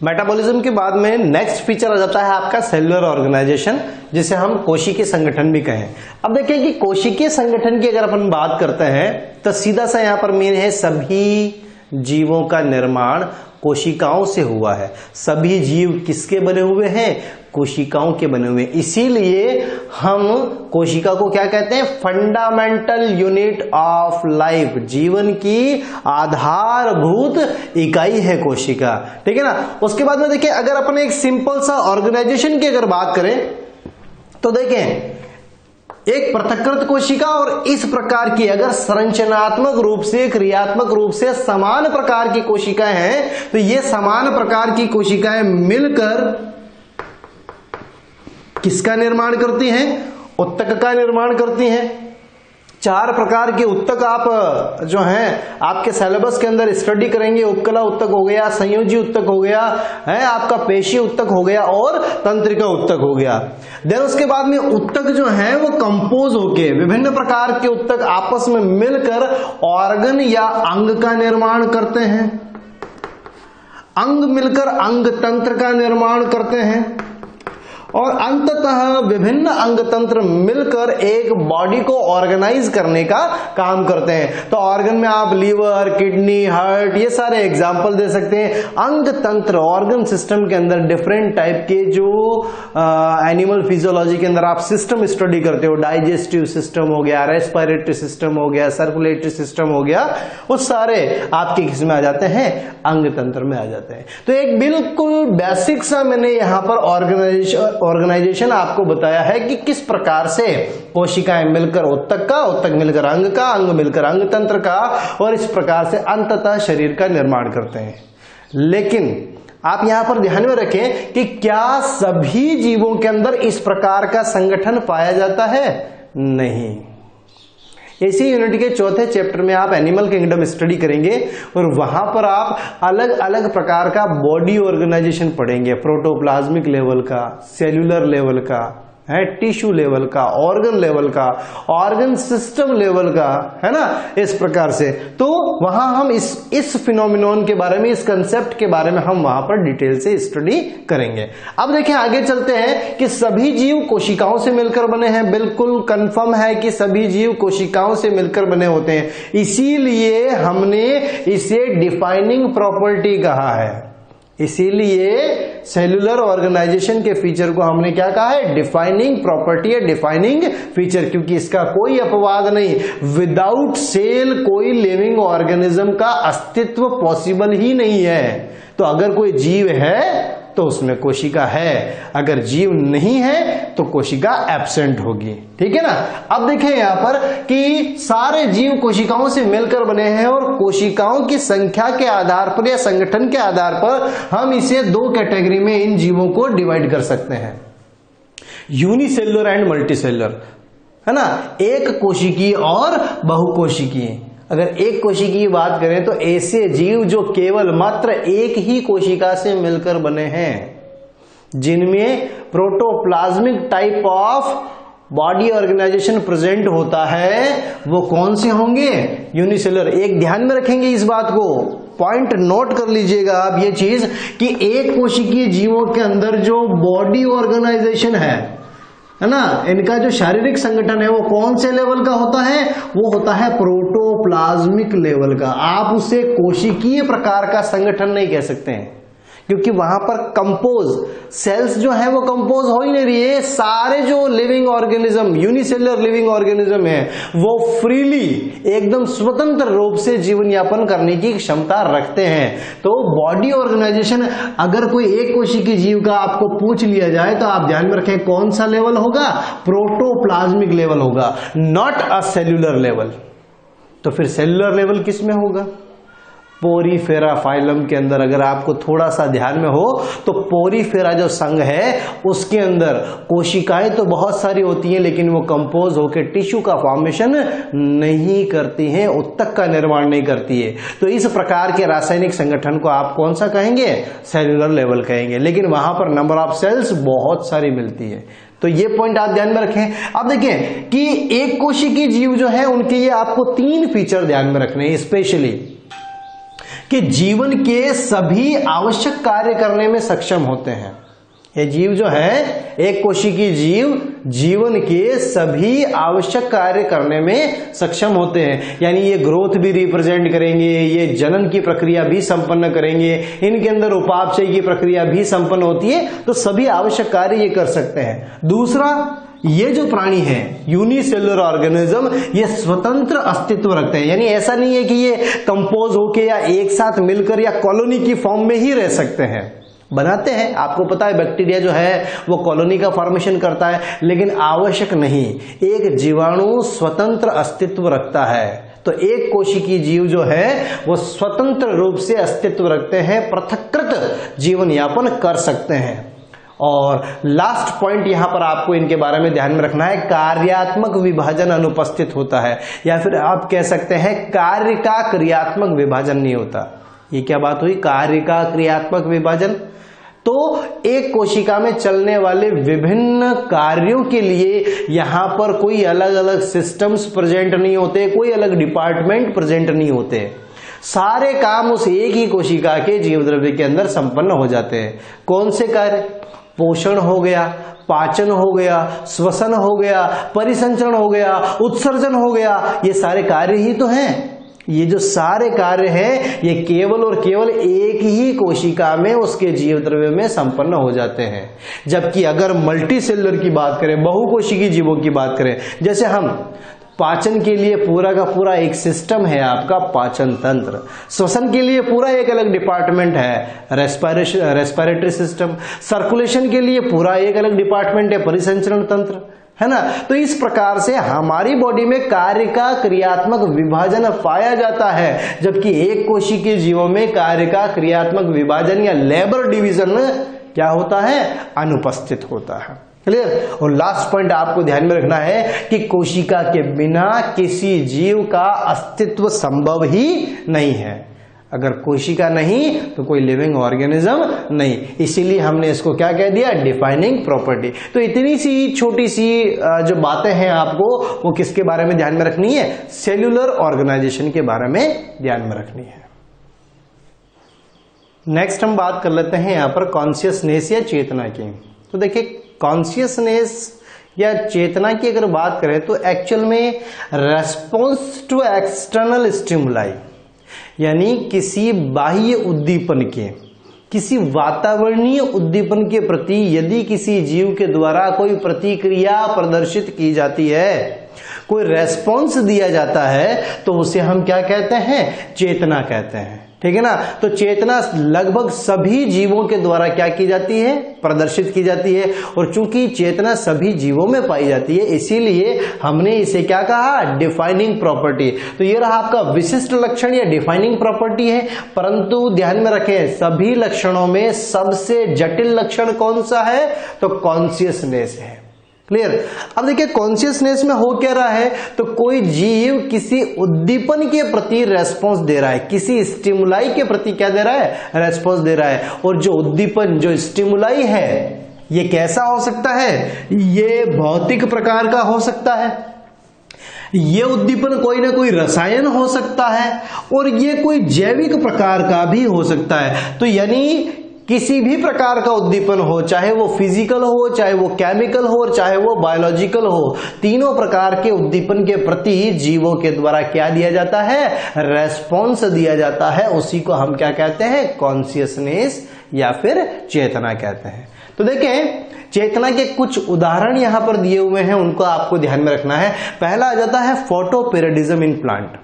Metabolism के बाद में नेक्स्ट फीचर आ जाता है आपका सेलुलर ऑर्गेनाइजेशन, जिसे हम कोशिकीय संगठन भी कहें। अब देखिए कि कोशिकीय संगठन की अगर अपन बात करते हैं तो सीधा सा यहां पर मेन है सभी जीवों का निर्माण कोशिकाओं से हुआ है। सभी जीव किसके बने हुए हैं? कोशिकाओं के बने हुए। इसीलिए हम कोशिका को क्या कहते हैं? फंडामेंटल यूनिट ऑफ लाइफ, जीवन की आधारभूत इकाई है कोशिका, ठीक है ना। उसके बाद में देखिए अगर अपन एक सिंपल सा ऑर्गेनाइजेशन की अगर बात करें तो देखें एक पृथक्कृत कोशिका और इस प्रकार की अगर संरचनात्मक रूप से क्रियात्मक रूप से समान प्रकार की कोशिकाएं हैं तो ये समान प्रकार की कोशिकाएं मिलकर किसका निर्माण करती हैं? उत्तक का निर्माण करती हैं। 4 प्रकार के उत्तक आप जो हैं आपके सिलेबस के अंदर स्टडी करेंगे। उपकला उत्तक हो गया, संयोजी उत्तक हो गया है, आपका पेशी उत्तक हो गया और तंत्रिका उत्तक हो गया। देन उसके बाद में उत्तक जो है वो कंपोज होके विभिन्न प्रकार के उत्तक आपस में मिलकर ऑर्गन या अंग का निर्माण करते हैं। अंग मिलकर अंग तंत्र का निर्माण करते हैं और अंततः विभिन्न अंग तंत्र मिलकर एक बॉडी को ऑर्गेनाइज करने का काम करते हैं। तो ऑर्गन में आप लीवर, किडनी, हार्ट ये सारे एग्जाम्पल दे सकते हैं। अंग तंत्र ऑर्गन सिस्टम के अंदर डिफरेंट टाइप के जो एनिमल फिजियोलॉजी के अंदर आप सिस्टम स्टडी करते हो, डाइजेस्टिव सिस्टम हो गया, रेस्पिरेटरी सिस्टम हो गया, सर्कुलेटरी सिस्टम हो गया, वो सारे आपके किस में आ जाते हैं? अंग तंत्र में आ जाते हैं। तो एक बिल्कुल बेसिक सा मैंने यहां पर ऑर्गेनाइजेशन आपको बताया है कि किस प्रकार से कोशिकाएं मिलकर उत्तक का, उत्तक मिलकर अंग का, अंग मिलकर अंग तंत्र का और इस प्रकार से अंततः शरीर का निर्माण करते हैं। लेकिन आप यहां पर ध्यान में रखें कि क्या सभी जीवों के अंदर इस प्रकार का संगठन पाया जाता है? नहीं। इसी यूनिट के चौथे चैप्टर में आप एनिमल किंगडम स्टडी करेंगे और वहां पर आप अलग अलग प्रकार का बॉडी ऑर्गेनाइजेशन पढ़ेंगे। प्रोटोप्लाज्मिक लेवल का, सेल्यूलर लेवल का है, टिश्यू लेवल का, ऑर्गन लेवल का, ऑर्गन सिस्टम लेवल का, है ना, इस प्रकार से। तो वहां हम इस फिनोमिनन के बारे में, इस कंसेप्ट के बारे में हम वहां पर डिटेल से स्टडी करेंगे। अब देखिए आगे चलते हैं कि सभी जीव कोशिकाओं से मिलकर बने हैं। बिल्कुल कंफर्म है कि सभी जीव कोशिकाओं से मिलकर बने होते हैं, इसीलिए हमने इसे डिफाइनिंग प्रॉपर्टी कहा है। इसीलिए सेल्यूलर ऑर्गेनाइजेशन के फीचर को हमने क्या कहा है? डिफाइनिंग प्रॉपर्टी है, डिफाइनिंग फीचर, क्योंकि इसका कोई अपवाद नहीं। विदाउट सेल कोई लिविंग ऑर्गेनिज्म का अस्तित्व पॉसिबल ही नहीं है। तो अगर कोई जीव है तो उसमें कोशिका है, अगर जीव नहीं है तो कोशिका एब्सेंट होगी, ठीक है ना। अब देखें यहां पर कि सारे जीव कोशिकाओं से मिलकर बने हैं और कोशिकाओं की संख्या के आधार पर या संगठन के आधार पर हम इसे 2 कैटेगरी में इन जीवों को डिवाइड कर सकते हैं, यूनिसेलुलर एंड मल्टीसेलुलर, है ना, एक कोशिकीय और बहुकोशिकीय। अगर एक कोशिकी की बात करें तो ऐसे जीव जो केवल मात्र एक ही कोशिका से मिलकर बने हैं, जिनमें protoplasmic type of body organisation present होता है, वो कौन से होंगे? यूनिसेलुलर। एक ध्यान में रखेंगे इस बात को, पॉइंट नोट कर लीजिएगा आप ये चीज कि एक कोशिकीय जीवों के अंदर जो बॉडी ऑर्गेनाइजेशन है ना, इनका जो शारीरिक संगठन है वो कौन से लेवल का होता है? वो होता है प्रोटोप्लाज्मिक लेवल का। आप उसे कोशिकीय प्रकार का संगठन नहीं कह सकते हैं, क्योंकि वहां पर कंपोज सेल्स जो है वो कंपोज हो ही नहीं रही है। सारे जो living organism, unicellular living organism है, वो फ्रीली एकदम स्वतंत्र रूप से जीवन यापन करने की क्षमता रखते हैं। तो बॉडी ऑर्गेनाइजेशन अगर कोई एक कोशिकीय जीव का आपको पूछ लिया जाए तो आप ध्यान में रखें कौन सा लेवल होगा? प्रोटोप्लाज्मिक लेवल होगा, नॉट अ सेल्यूलर लेवल। तो फिर सेल्यूलर लेवल किस में होगा? पोरीफेरा फाइलम के अंदर। अगर आपको थोड़ा सा ध्यान में हो तो पोरीफेरा जो संघ है उसके अंदर कोशिकाएं तो बहुत सारी होती हैं, लेकिन वो कंपोज होकर टिश्यू का फॉर्मेशन नहीं करती हैं, उत्तक का निर्माण नहीं करती है। तो इस प्रकार के रासायनिक संगठन को आप कौन सा कहेंगे? सेल्यूलर लेवल कहेंगे, लेकिन वहां पर नंबर ऑफ सेल्स बहुत सारी मिलती है। तो ये पॉइंट आप ध्यान में रखें। अब देखें कि एक कोशिकीय जीव जो है उनके ये आपको 3 फीचर ध्यान में रखने हैं स्पेशली, कि जीवन के सभी आवश्यक कार्य करने में सक्षम होते हैं। ये जीव जो है, एक कोशिकीय जीव जीवन के सभी आवश्यक कार्य करने में सक्षम होते हैं। यानी ये ग्रोथ भी रिप्रेजेंट करेंगे, ये जनन की प्रक्रिया भी संपन्न करेंगे, इनके अंदर उपापचय की प्रक्रिया भी संपन्न होती है, तो सभी आवश्यक कार्य ये कर सकते हैं। दूसरा, ये जो प्राणी है यूनिसेलुलर ऑर्गेनिज्म, ये स्वतंत्र अस्तित्व रखते हैं। यानी ऐसा नहीं है कि ये कंपोज होके या एक साथ मिलकर या कॉलोनी की फॉर्म में ही रह सकते हैं, बनाते हैं। आपको पता है बैक्टीरिया जो है वो कॉलोनी का फॉर्मेशन करता है, लेकिन आवश्यक नहीं। एक जीवाणु स्वतंत्र अस्तित्व रखता है, तो एक कोशिकीय जीव जो है वो स्वतंत्र रूप से अस्तित्व रखते हैं, पृथक्कृत जीवन यापन कर सकते हैं। और लास्ट पॉइंट यहां पर आपको इनके बारे में ध्यान में रखना है, कार्यात्मक विभाजन अनुपस्थित होता है, या फिर आप कह सकते हैं कार्य का क्रियात्मक विभाजन नहीं होता। ये क्या बात हुई, कार्य का क्रियात्मक विभाजन? तो एक कोशिका में चलने वाले विभिन्न कार्यों के लिए यहां पर कोई अलग अलग सिस्टम्स प्रेजेंट नहीं होते, कोई अलग डिपार्टमेंट प्रेजेंट नहीं होते, सारे काम उस एक ही कोशिका के जीव द्रव्य के अंदर संपन्न हो जाते हैं। कौन से कार्य? पोषण हो गया, पाचन हो गया, श्वसन हो गया, परिसंचरण हो गया, उत्सर्जन हो गया, ये सारे कार्य ही तो हैं। ये जो सारे कार्य हैं ये केवल और केवल एक ही कोशिका में उसके जीव द्रव्य में संपन्न हो जाते हैं। जबकि अगर मल्टी सेलुलर की बात करें, बहुकोशिकीय जीवों की बात करें, जैसे हम पाचन के लिए पूरा का पूरा एक सिस्टम है आपका पाचन तंत्र, श्वसन के लिए पूरा एक अलग डिपार्टमेंट है रेस्पिरेटरी सिस्टम, सर्कुलेशन के लिए पूरा एक अलग डिपार्टमेंट है परिसंचरण तंत्र, है ना। तो इस प्रकार से हमारी बॉडी में कार्य का क्रियात्मक विभाजन पाया जाता है, जबकि एक कोशिकीय जीवों में कार्य का क्रियात्मक विभाजन या लेबर डिवीजन क्या होता है, अनुपस्थित होता है। क्लियर। और लास्ट पॉइंट आपको ध्यान में रखना है कि कोशिका के बिना किसी जीव का अस्तित्व संभव ही नहीं है। अगर कोशिका नहीं तो कोई लिविंग ऑर्गेनिज्म नहीं, इसीलिए हमने इसको क्या कह दिया, डिफाइनिंग प्रॉपर्टी। तो इतनी सी छोटी सी जो बातें हैं आपको वो किसके बारे में ध्यान में रखनी है, सेल्यूलर ऑर्गेनाइजेशन के बारे में ध्यान में रखनी है। नेक्स्ट हम बात कर लेते हैं यहां पर कॉन्शियसनेस या चेतना की। तो देखिए कॉन्शियसनेस या चेतना की अगर बात करें तो एक्चुअल में रेस्पॉन्स टू एक्सटर्नल स्टिमुलाई, यानी किसी बाह्य उद्दीपन के, किसी वातावरणीय उद्दीपन के प्रति यदि किसी जीव के द्वारा कोई प्रतिक्रिया प्रदर्शित की जाती है, कोई रेस्पॉन्स दिया जाता है, तो उसे हम क्या कहते हैं, चेतना कहते हैं। ठीक है ना। तो चेतना लगभग सभी जीवों के द्वारा क्या की जाती है, प्रदर्शित की जाती है। और चूंकि चेतना सभी जीवों में पाई जाती है, इसीलिए हमने इसे क्या कहा, डिफाइनिंग प्रॉपर्टी। तो ये रहा आपका विशिष्ट लक्षण या डिफाइनिंग प्रॉपर्टी है। परंतु ध्यान में रखें, सभी लक्षणों में सबसे जटिल लक्षण कौन सा है, तो कॉन्शियसनेस है। क्लियर। अब देखिए कॉन्शियसनेस में हो क्या रहा है, तो कोई जीव किसी उद्दीपन के प्रति रेस्पॉन्स दे रहा है, किसी स्टिमुलाई के प्रति क्या दे रहा है, रेस्पॉन्स दे रहा है। और जो उद्दीपन, जो स्टिमुलाई है, ये कैसा हो सकता है, ये भौतिक प्रकार का हो सकता है, ये उद्दीपन कोई ना कोई रसायन हो सकता है, और ये कोई जैविक प्रकार का भी हो सकता है। तो यानी किसी भी प्रकार का उद्दीपन हो, चाहे वो फिजिकल हो, चाहे वो केमिकल हो, और चाहे वो बायोलॉजिकल हो, तीनों प्रकार के उद्दीपन के प्रति जीवों के द्वारा क्या दिया जाता है, रेस्पॉन्स दिया जाता है। उसी को हम क्या कहते हैं, कॉन्शियसनेस या फिर चेतना कहते हैं। तो देखें चेतना के कुछ उदाहरण यहां पर दिए हुए हैं, उनको आपको ध्यान में रखना है। पहला आ जाता है फोटोपेरिडिज्म इन प्लांट।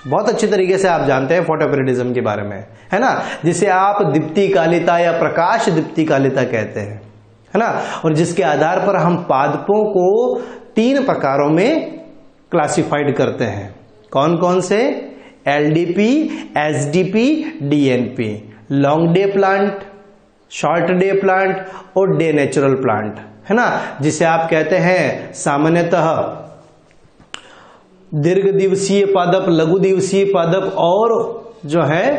बहुत अच्छी तरीके से आप जानते हैं फोटोपेरिडिज्म के बारे में, है ना, जिसे आप दीप्तिकालिता या प्रकाश दीप्तिकालिता कहते हैं, है ना। और जिसके आधार पर हम पादपों को 3 प्रकारों में क्लासिफाइड करते हैं। कौन कौन से, LDP, SDP, DNP, long day plant, short day plant और डे नेचुरल प्लांट, है ना। जिसे आप कहते हैं सामान्यतः दीर्घ दिवसीय पादप, लघु दिवसीय पादप और जो है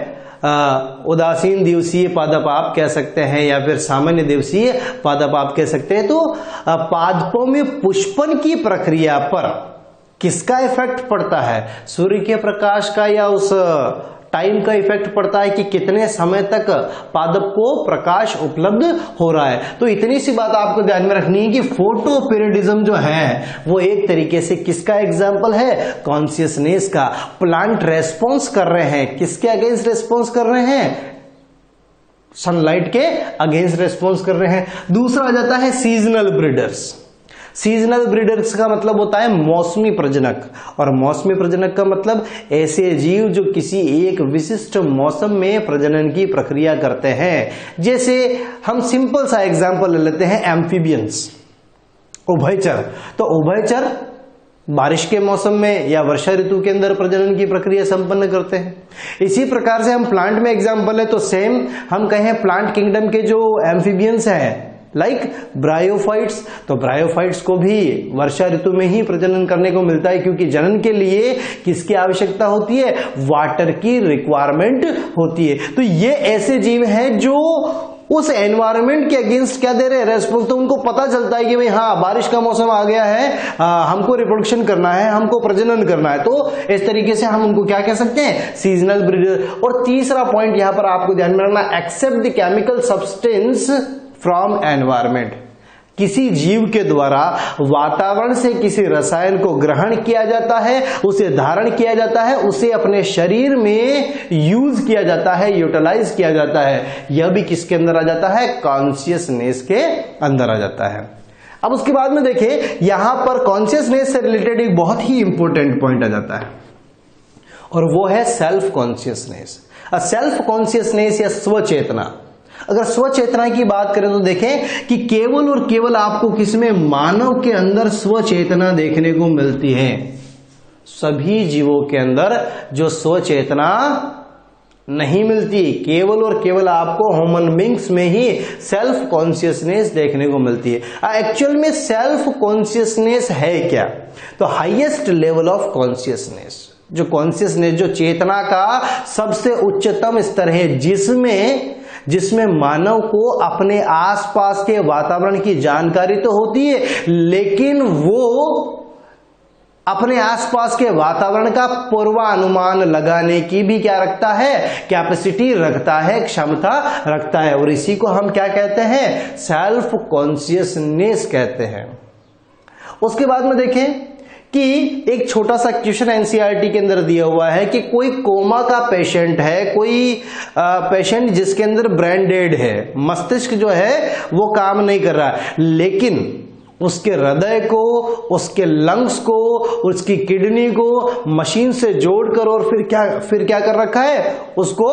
उदासीन दिवसीय पादप आप कह सकते हैं, या फिर सामान्य दिवसीय पादप आप कह सकते हैं। तो पादपों में पुष्पन की प्रक्रिया पर किसका इफेक्ट पड़ता है, सूर्य के प्रकाश का या उस टाइम का इफेक्ट पड़ता है कि कितने समय तक पादप को प्रकाश उपलब्ध हो रहा है। तो इतनी सी बात आपको ध्यान में रखनी है कि फोटो पीरियडिज्म जो है वो एक तरीके से किसका एग्जाम्पल है, कॉन्शियसनेस का। प्लांट रेस्पॉन्स कर रहे हैं, किसके अगेंस्ट रेस्पॉन्स कर रहे हैं, सनलाइट के अगेंस्ट रेस्पॉन्स कर रहे हैं। दूसरा आ जाता है सीजनल ब्रीडर्स। सीजनल ब्रीडर्स का मतलब होता है मौसमी प्रजनक, और मौसमी प्रजनक का मतलब ऐसे जीव जो किसी एक विशिष्ट मौसम में प्रजनन की प्रक्रिया करते हैं। जैसे हम सिंपल सा एग्जांपल ले लेते हैं एम्फीबियंस, उभयचर। तो उभयचर बारिश के मौसम में या वर्षा ऋतु के अंदर प्रजनन की प्रक्रिया संपन्न करते हैं। इसी प्रकार से हम प्लांट में एग्जांपल है तो सेम हम कहें प्लांट किंगडम के जो एम्फीबियंस हैं लाइक ब्रायोफाइट्स, तो ब्रायोफाइट्स को भी वर्षा ऋतु में ही प्रजनन करने को मिलता है, क्योंकि जनन के लिए किसकी आवश्यकता होती है, वाटर की रिक्वायरमेंट होती है। तो ये ऐसे जीव हैं जो उस एनवायरनमेंट के अगेंस्ट क्या दे रहे हैं, रेस्पॉन्स। तो उनको पता चलता है कि भाई हाँ बारिश का मौसम आ गया है, हमको रिप्रोडक्शन करना है, हमको प्रजनन करना है। तो इस तरीके से हम उनको क्या कह सकते हैं, सीजनल ब्रीडर। और तीसरा पॉइंट यहां पर आपको ध्यान में रखना, except the chemical substance from environment. किसी जीव के द्वारा वातावरण से किसी रसायन को ग्रहण किया जाता है, उसे धारण किया जाता है, उसे अपने शरीर में यूज किया जाता है, यूटिलाइज किया जाता है। यह भी किसके अंदर आ जाता है, कॉन्शियसनेस के अंदर आ जाता है। अब उसके बाद में देखें, यहां पर कॉन्शियसनेस से रिलेटेड एक बहुत ही इंपॉर्टेंट पॉइंट आ जाता है, और वो है सेल्फ कॉन्शियसनेस। सेल्फ कॉन्शियसनेस या स्वचेतना। अगर स्वचेतना की बात करें तो देखें कि केवल और केवल आपको किसमें, मानव के अंदर स्वचेतना देखने को मिलती है। सभी जीवों के अंदर जो स्वचेतना नहीं मिलती, केवल और केवल आपको ह्यूमन बींग्स में ही सेल्फ कॉन्शियसनेस देखने को मिलती है। एक्चुअल में सेल्फ कॉन्शियसनेस है क्या, तो हाईएस्ट लेवल ऑफ कॉन्शियसनेस, जो कॉन्शियसनेस, जो चेतना का सबसे उच्चतम स्तर है, जिसमें मानव को अपने आसपास के वातावरण की जानकारी तो होती है, लेकिन वो अपने आसपास के वातावरण का पूर्वानुमान लगाने की भी क्या रखता है, कैपेसिटी रखता है, क्षमता रखता है। और इसी को हम क्या कहते हैं, सेल्फ कॉन्शियसनेस कहते हैं। उसके बाद में देखें कि एक छोटा सा क्वेश्चन एनसीईआरटी के अंदर दिया हुआ है कि कोई कोमा का पेशेंट है, कोई पेशेंट जिसके अंदर ब्रेन डेड है, मस्तिष्क जो है वो काम नहीं कर रहा है, लेकिन उसके हृदय को, उसके लंग्स को, उसकी किडनी को मशीन से जोड़कर और फिर क्या कर रखा है, उसको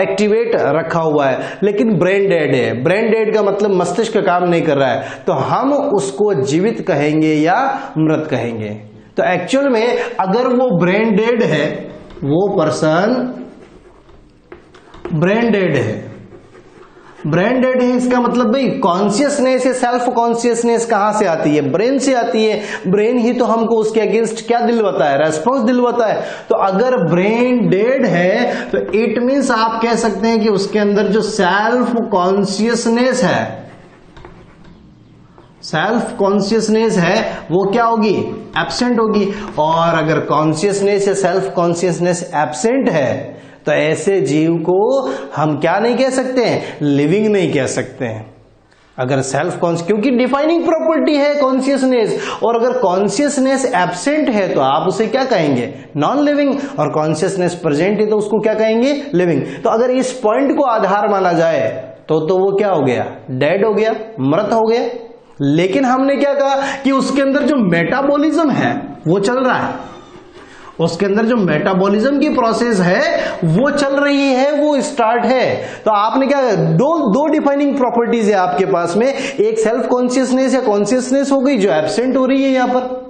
एक्टिवेट रखा हुआ है, लेकिन ब्रेन डेड है। ब्रेन डेड का मतलब मस्तिष्क काम नहीं कर रहा है, तो हम उसको जीवित कहेंगे या मृत कहेंगे। तो एक्चुअल में अगर वो ब्रेन डेड है, वो पर्सन ब्रेन डेड है, ब्रेन डेड है, इसका मतलब भाई कॉन्शियसनेस या सेल्फ कॉन्शियसनेस कहां से आती है, ब्रेन से आती है। ब्रेन ही तो हमको उसके अगेंस्ट क्या दिलवाता है, रेस्पॉन्स दिलवाता है। तो अगर ब्रेन डेड है तो इट मीन्स आप कह सकते हैं कि उसके अंदर जो सेल्फ कॉन्शियसनेस है, सेल्फ कॉन्शियसनेस है वो क्या होगी, एब्सेंट होगी। और अगर कॉन्शियसनेस या सेल्फ कॉन्शियसनेस एब्सेंट है तो ऐसे जीव को हम क्या नहीं कह सकते हैं, लिविंग नहीं कह सकते हैं। अगर सेल्फ कॉन्शियस, क्योंकि डिफाइनिंग प्रॉपर्टी है कॉन्शियसनेस, और अगर कॉन्शियसनेस एब्सेंट है तो आप उसे क्या कहेंगे, नॉन लिविंग, और कॉन्शियसनेस प्रेजेंट है तो उसको क्या कहेंगे, लिविंग। तो अगर इस पॉइंट को आधार माना जाए तो वो क्या हो गया, डेड हो गया, मृत हो गया। लेकिन हमने क्या कहा कि उसके अंदर जो मेटाबॉलिज्म है वो चल रहा है, उसके अंदर जो मेटाबॉलिज्म की प्रोसेस है वो चल रही है, वो स्टार्ट है। तो आपने क्या, दो डिफाइनिंग प्रॉपर्टीज है आपके पास में, एक सेल्फ कॉन्शियसनेस या कॉन्शियसनेस हो गई जो एब्सेंट हो रही है यहां पर,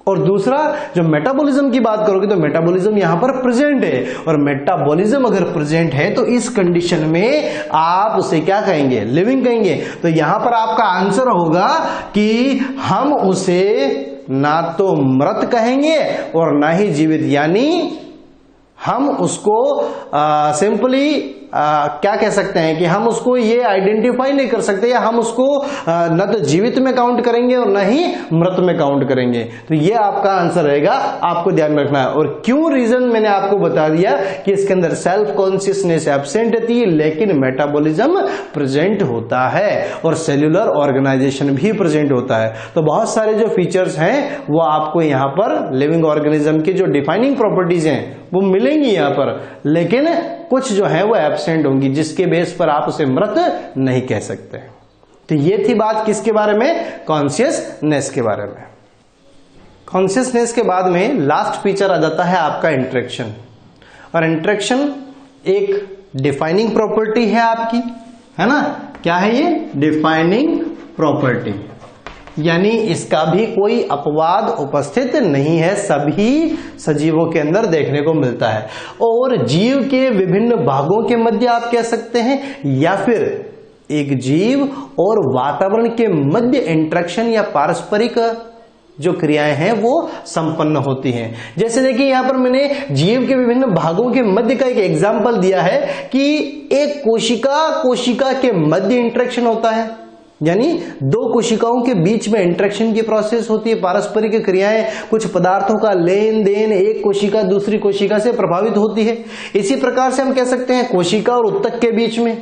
और दूसरा जो मेटाबॉलिज्म की बात करोगे तो मेटाबॉलिज्म यहां पर प्रेजेंट है। और मेटाबॉलिज्म अगर प्रेजेंट है तो इस कंडीशन में आप उसे क्या कहेंगे, लिविंग कहेंगे। तो यहां पर आपका आंसर होगा कि हम उसे ना तो मृत कहेंगे और ना ही जीवित, यानी हम उसको सिंपली क्या कह सकते हैं कि हम उसको ये आइडेंटिफाई नहीं कर सकते, या हम उसको न तो जीवित में काउंट करेंगे और न ही मृत में काउंट करेंगे। तो ये आपका आंसर रहेगा, आपको ध्यान में रखना है। और क्यों रीजन मैंने आपको बता दिया कि इसके अंदर सेल्फ कॉन्शियसनेस एब्सेंट होती है लेकिन मेटाबॉलिज्म प्रेजेंट होता है और सेल्यूलर ऑर्गेनाइजेशन भी प्रेजेंट होता है। तो बहुत सारे जो फीचर्स हैं वो आपको यहाँ पर लिविंग ऑर्गेनिज्म की जो डिफाइनिंग प्रॉपर्टीज हैं वो मिलेंगी यहाँ पर, लेकिन कुछ जो है वो एब्सेंट होंगी जिसके बेस पर आप उसे मृत नहीं कह सकते। तो ये थी बात किसके बारे में, कॉन्शियसनेस के बारे में। कॉन्शियसनेस के बाद में लास्ट फीचर आ जाता है आपका इंटरेक्शन। और इंटरेक्शन एक डिफाइनिंग प्रॉपर्टी है आपकी, है ना। क्या है ये, डिफाइनिंग प्रॉपर्टी, यानी इसका भी कोई अपवाद उपस्थित नहीं है, सभी सजीवों के अंदर देखने को मिलता है। और जीव के विभिन्न भागों के मध्य आप कह सकते हैं, या फिर एक जीव और वातावरण के मध्य इंटरेक्शन या पारस्परिक जो क्रियाएं हैं वो संपन्न होती हैं। जैसे देखिए यहां पर मैंने जीव के विभिन्न भागों के मध्य का एक एग्जाम्पल दिया है कि एक कोशिका के मध्य इंटरेक्शन होता है, यानी दो कोशिकाओं के बीच में इंटरेक्शन की प्रोसेस होती है, पारस्परिक क्रियाएं, कुछ पदार्थों का लेन देन एक कोशिका दूसरी कोशिका से प्रभावित होती है। इसी प्रकार से हम कह सकते हैं कोशिका और उत्तक के बीच में,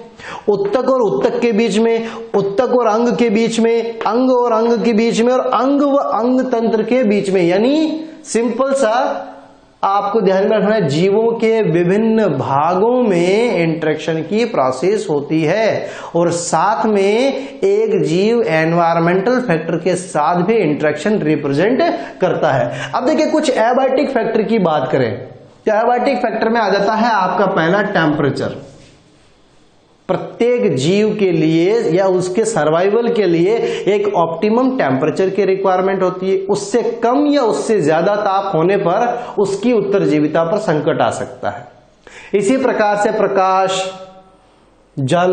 उत्तक और उत्तक के बीच में, उत्तक और अंग के बीच में, अंग और अंग के बीच में, और अंग व अंग तंत्र के बीच में। यानी सिंपल सा आपको ध्यान में रखना है, जीवों के विभिन्न भागों में इंटरेक्शन की प्रोसेस होती है और साथ में एक जीव एनवायरमेंटल फैक्टर के साथ भी इंटरेक्शन रिप्रेजेंट करता है। अब देखिए कुछ एबायोटिक फैक्टर की बात करें तो एबायोटिक फैक्टर में आ जाता है आपका पहला टेम्परेचर। प्रत्येक जीव के लिए या उसके सर्वाइवल के लिए एक ऑप्टिमम टेम्परेचर की रिक्वायरमेंट होती है। उससे कम या उससे ज्यादा ताप होने पर उसकी उत्तरजीविता पर संकट आ सकता है। इसी प्रकार से प्रकाश, जल,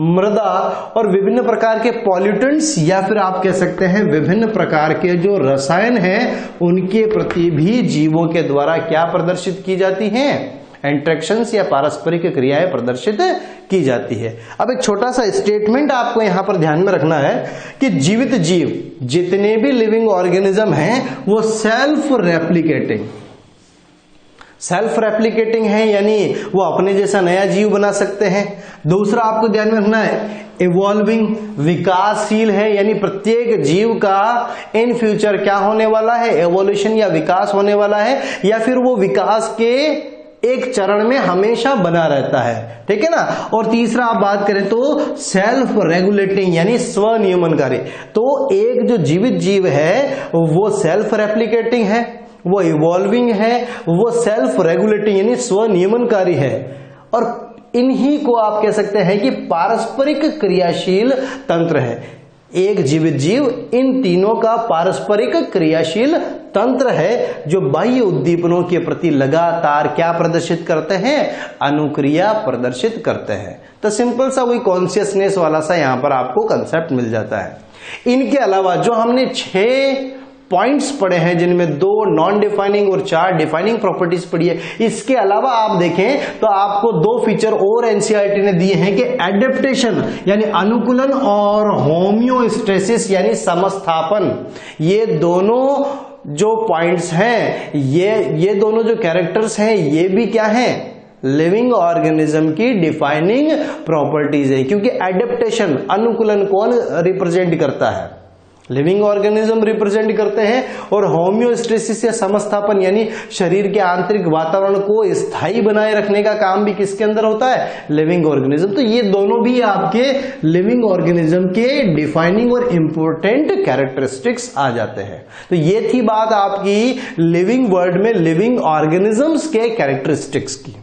मृदा और विभिन्न प्रकार के पॉल्यूटेंट्स या फिर आप कह सकते हैं विभिन्न प्रकार के जो रसायन हैं उनके प्रति भी जीवों के द्वारा क्या प्रदर्शित की जाती हैं, इंटरेक्शंस या पारस्परिक क्रियाएं प्रदर्शित की जाती है। अब एक छोटा सा स्टेटमेंट आपको यहां पर ध्यान में रखना है कि जीवित जीव जितने भी लिविंग ऑर्गेनिज्म हैं वो सेल्फ रेप्लिकेटिंग है, यानी वो अपने जैसा नया जीव बना सकते हैं। दूसरा आपको ध्यान में रखना है इवॉल्विंग, विकासशील है, यानी प्रत्येक जीव का इन फ्यूचर क्या होने वाला है, एवोल्यूशन या विकास होने वाला है, या फिर वो विकास के एक चरण में हमेशा बना रहता है, ठीक है ना। और तीसरा आप बात करें तो सेल्फ रेगुलेटिंग, यानी स्वनियमनकारी। तो एक जो जीवित जीव है वो सेल्फ रेप्लिकेटिंग है, वो इवॉल्विंग है, वो सेल्फ रेगुलेटिंग यानी स्वनियमनकारी है, और इन्हीं को आप कह सकते हैं कि पारस्परिक क्रियाशील तंत्र है। एक जीवित जीव इन तीनों का पारस्परिक क्रियाशील तंत्र है जो बाह्य उद्दीपनों के प्रति लगातार क्या प्रदर्शित करते हैं, अनुक्रिया प्रदर्शित करते हैं। तो सिंपल सा वही कॉन्शियसनेस वाला सा यहां पर आपको कंसेप्ट मिल जाता है। इनके अलावा जो हमने 6 पॉइंट्स पढ़े हैं जिनमें 2 नॉन डिफाइनिंग और 4 डिफाइनिंग प्रॉपर्टीज पढ़ी है, इसके अलावा आप देखें तो आपको 2 फीचर और एनसीईआरटी ने दिए हैं कि एडेप्टेशन यानी अनुकूलन और होम्योस्टेसिस यानी समस्थापन, ये दोनों जो पॉइंट्स हैं, ये दोनों जो कैरेक्टर्स हैं, ये भी क्या हैं, लिविंग ऑर्गेनिज्म की डिफाइनिंग प्रॉपर्टीज है। क्योंकि एडेप्टेशन अनुकूलन कौन रिप्रेजेंट करता है, लिविंग ऑर्गेनिज्म रिप्रेजेंट करते हैं, और होम्योस्टेसिस या समस्थापन यानी शरीर के आंतरिक वातावरण को स्थायी बनाए रखने का काम भी किसके अंदर होता है, लिविंग ऑर्गेनिज्म। तो ये दोनों भी आपके लिविंग ऑर्गेनिज्म के डिफाइनिंग और इंपॉर्टेंट कैरेक्टरिस्टिक्स आ जाते हैं। तो ये थी बात आपकी लिविंग वर्ल्ड में लिविंग ऑर्गेनिजम्स के कैरेक्टरिस्टिक्स की।